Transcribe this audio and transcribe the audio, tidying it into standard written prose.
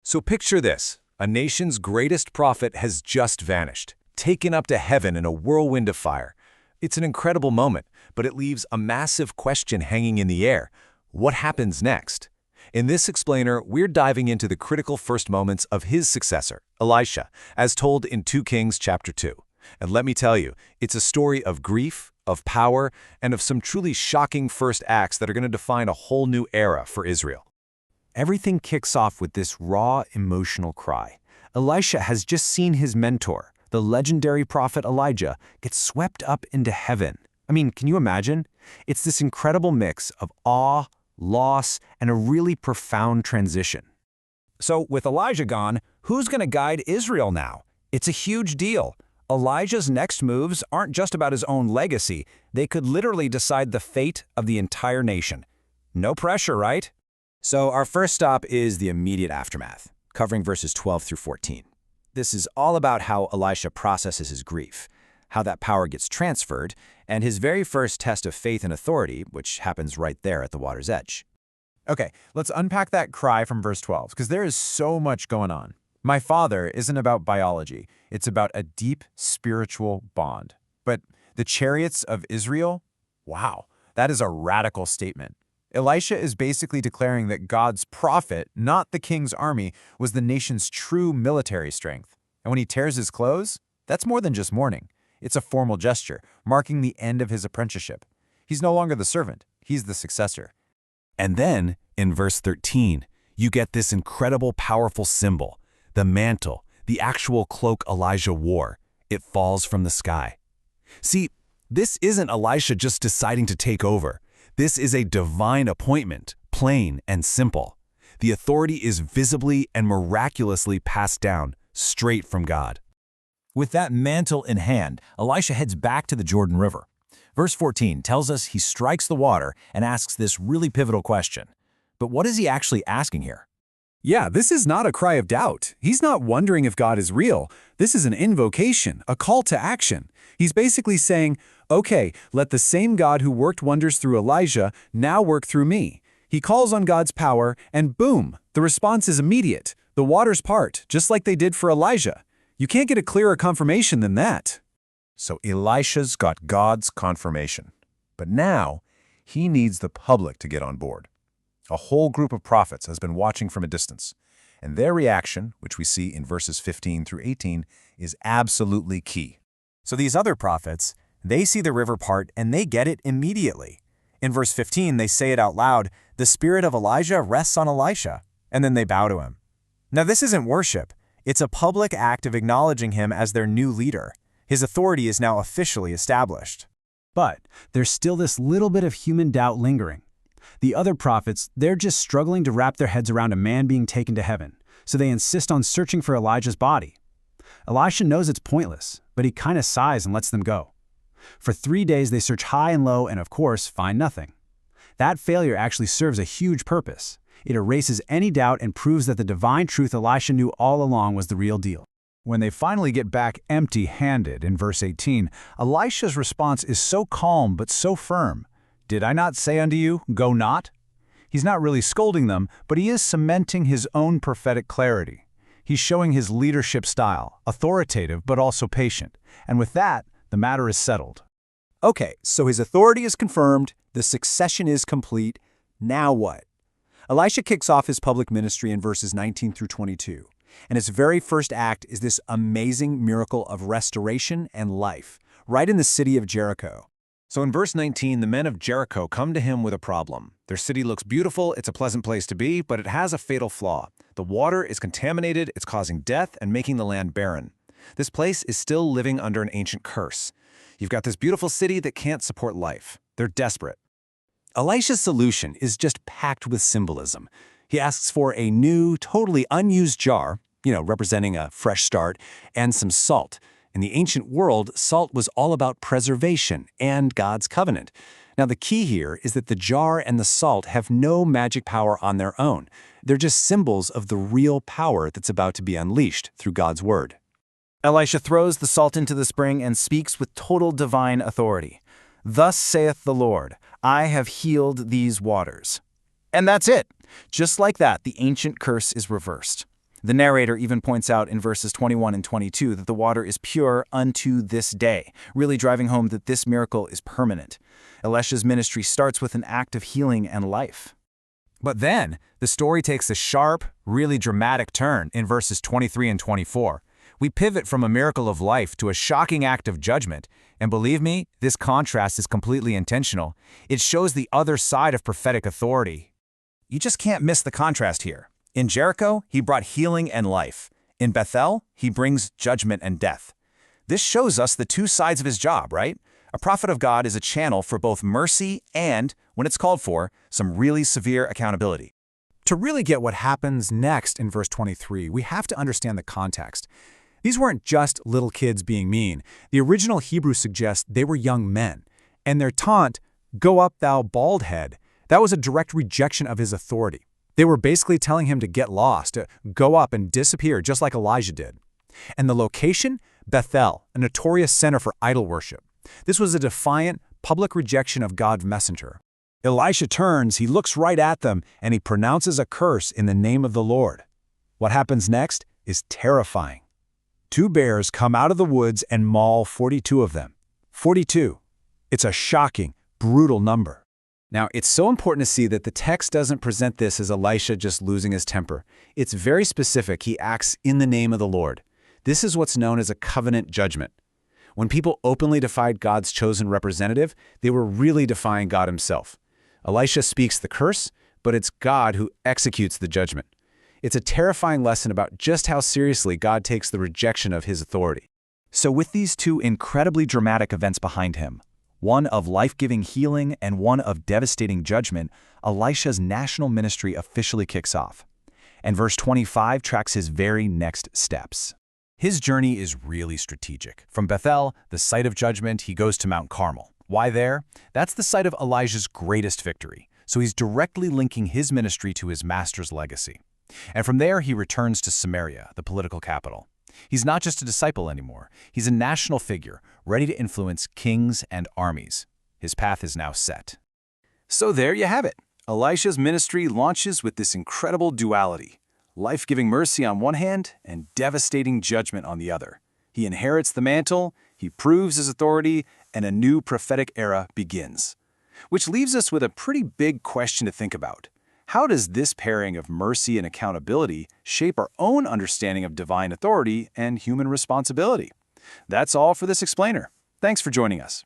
So picture this. A nation's greatest prophet has just vanished, taken up to heaven in a whirlwind of fire. It's an incredible moment, but it leaves a massive question hanging in the air. What happens next? In this explainer, we're diving into the critical first moments of his successor, Elisha, as told in 2 Kings chapter 2. And let me tell you, it's a story of grief, of power, and of some truly shocking first acts that are going to define a whole new era for Israel. Everything kicks off with this raw, emotional cry. Elisha has just seen his mentor, the legendary prophet Elijah, get swept up into heaven. I mean, can you imagine? It's this incredible mix of awe, loss, and a really profound transition. So with Elijah gone, who's going to guide Israel now? It's a huge deal. Elijah's next moves aren't just about his own legacy. They could literally decide the fate of the entire nation. No pressure, right? So our first stop is the immediate aftermath, covering verses 12 through 14. This is all about how Elisha processes his grief, how that power gets transferred, and his very first test of faith and authority, which happens right there at the water's edge. Okay, let's unpack that cry from verse 12, because there is so much going on. My father isn't about biology. It's about a deep spiritual bond. But the chariots of Israel? Wow, that is a radical statement. Elisha is basically declaring that God's prophet, not the king's army, was the nation's true military strength. And when he tears his clothes, that's more than just mourning. It's a formal gesture, marking the end of his apprenticeship. He's no longer the servant. He's the successor. And then, in verse 13, you get this incredible, powerful symbol, the mantle, the actual cloak Elijah wore. It falls from the sky. See, this isn't Elisha just deciding to take over. This is a divine appointment, plain and simple. The authority is visibly and miraculously passed down, straight from God. With that mantle in hand, Elisha heads back to the Jordan River. Verse 14 tells us he strikes the water and asks this really pivotal question. But what is he actually asking here? Yeah, this is not a cry of doubt. He's not wondering if God is real. This is an invocation, a call to action. He's basically saying, okay, let the same God who worked wonders through Elijah now work through me. He calls on God's power, and boom, the response is immediate. The waters part, just like they did for Elijah. You can't get a clearer confirmation than that. So Elisha's got God's confirmation. But now, he needs the public to get on board. A whole group of prophets has been watching from a distance, and their reaction, which we see in verses 15 through 18, is absolutely key. So these other prophets, they see the river part and they get it immediately. In verse 15, they say it out loud, "The spirit of Elijah rests on Elisha," and then they bow to him. Now this isn't worship. It's a public act of acknowledging him as their new leader. His authority is now officially established. But there's still this little bit of human doubt lingering. The other prophets, they're just struggling to wrap their heads around a man being taken to heaven, so they insist on searching for Elijah's body. Elisha knows it's pointless, but he kind of sighs and lets them go. For 3 days they search high and low and, of course, find nothing. That failure actually serves a huge purpose. It erases any doubt and proves that the divine truth Elisha knew all along was the real deal. When they finally get back empty-handed in verse 18, Elisha's response is so calm but so firm. Did I not say unto you, go not? He's not really scolding them, but he is cementing his own prophetic clarity. He's showing his leadership style, authoritative but also patient. And with that, the matter is settled. Okay, so his authority is confirmed, the succession is complete. Now what? Elisha kicks off his public ministry in verses 19 through 22. And his very first act is this amazing miracle of restoration and life, right in the city of Jericho. So in verse 19, the men of Jericho come to him with a problem. Their city looks beautiful, it's a pleasant place to be, but it has a fatal flaw. The water is contaminated, it's causing death and making the land barren. This place is still living under an ancient curse. You've got this beautiful city that can't support life. They're desperate. Elisha's solution is just packed with symbolism. He asks for a new, totally unused jar, representing a fresh start, and some salt. In the ancient world, salt was all about preservation and God's covenant. Now, the key here is that the jar and the salt have no magic power on their own. They're just symbols of the real power that's about to be unleashed through God's word. Elisha throws the salt into the spring and speaks with total divine authority. "Thus saith the Lord, I have healed these waters." And that's it. Just like that, the ancient curse is reversed. The narrator even points out in verses 21 and 22 that the water is pure unto this day, really driving home that this miracle is permanent. Elisha's ministry starts with an act of healing and life. But then, the story takes a sharp, really dramatic turn in verses 23 and 24. We pivot from a miracle of life to a shocking act of judgment, and believe me, this contrast is completely intentional. It shows the other side of prophetic authority. You just can't miss the contrast here. In Jericho, he brought healing and life. In Bethel, he brings judgment and death. This shows us the two sides of his job, right? A prophet of God is a channel for both mercy and, when it's called for, some really severe accountability. To really get what happens next in verse 23, we have to understand the context. These weren't just little kids being mean. The original Hebrew suggests they were young men. And their taunt, "Go up, thou bald head," that was a direct rejection of his authority. They were basically telling him to get lost, to go up and disappear, just like Elijah did. And the location? Bethel, a notorious center for idol worship. This was a defiant, public rejection of God's messenger. Elisha turns, he looks right at them, and he pronounces a curse in the name of the Lord. What happens next is terrifying. 2 bears come out of the woods and maul 42 of them. 42. It's a shocking, brutal number. Now, it's so important to see that the text doesn't present this as Elisha just losing his temper. It's very specific. He acts in the name of the Lord. This is what's known as a covenant judgment. When people openly defied God's chosen representative, they were really defying God himself. Elisha speaks the curse, but it's God who executes the judgment. It's a terrifying lesson about just how seriously God takes the rejection of his authority. So with these two incredibly dramatic events behind him, one of life-giving healing and one of devastating judgment, Elisha's national ministry officially kicks off. And verse 25 tracks his very next steps. His journey is really strategic. From Bethel, the site of judgment, he goes to Mount Carmel. Why there? That's the site of Elijah's greatest victory. So he's directly linking his ministry to his master's legacy. And from there, he returns to Samaria, the political capital. He's not just a disciple anymore. He's a national figure, ready to influence kings and armies. His path is now set. So there you have it. Elisha's ministry launches with this incredible duality. Life-giving mercy on one hand and devastating judgment on the other. He inherits the mantle, he proves his authority, and a new prophetic era begins. Which leaves us with a pretty big question to think about. How does this pairing of mercy and accountability shape our own understanding of divine authority and human responsibility? That's all for this explainer. Thanks for joining us.